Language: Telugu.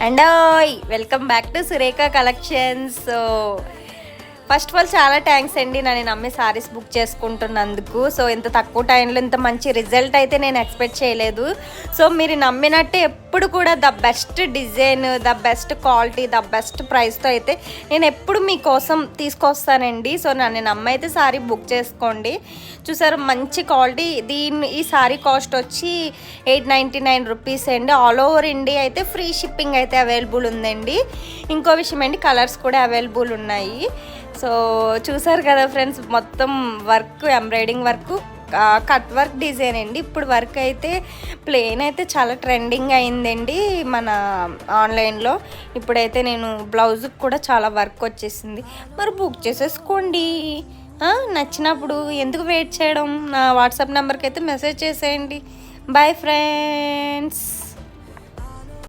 And welcome back to Surekha collections. So first of all చాలా థ్యాంక్స్ అండి, నన్ను నమ్మి సారీస్ బుక్ చేసుకుంటున్నందుకు. సో ఇంత తక్కువ టైంలో ఇంత మంచి రిజల్ట్ అయితే నేను ఎక్స్పెక్ట్ చేయలేదు. సో మీరు నమ్మినట్టే ఎప్పుడు కూడా the best design, the best quality, the best ప్రైస్తో అయితే నేను ఎప్పుడు మీకోసం తీసుకొస్తానండి. సో నన్ను నమ్మైతే సారీ బుక్ చేసుకోండి. చూసారు మంచి క్వాలిటీ. ఈ సారీ కాస్ట్ వచ్చి 899 రూపీస్ అండి. ఆల్ ఓవర్ ఇండియా అయితే ఫ్రీ షిప్పింగ్ అయితే అవైలబుల్ ఉందండి. ఇంకో విషయం అండి, కలర్స్ కూడా అవైలబుల్ ఉన్నాయి. సో చూసారు కదా ఫ్రెండ్స్, మొత్తం work, embroidering work, cut work design అండి. ఇప్పుడు వర్క్ అయితే ప్లెయిన్ అయితే చాలా ట్రెండింగ్ అయిందండి మన ఆన్లైన్లో. ఇప్పుడైతే నేను బ్లౌజ్కి కూడా చాలా వర్క్ వచ్చేసింది. మరి బుక్ చేసేసుకోండి. నచ్చినప్పుడు ఎందుకు వెయిట్ చేయడం? నా వాట్సాప్ నెంబర్కి అయితే మెసేజ్ చేసేయండి. Bye friends.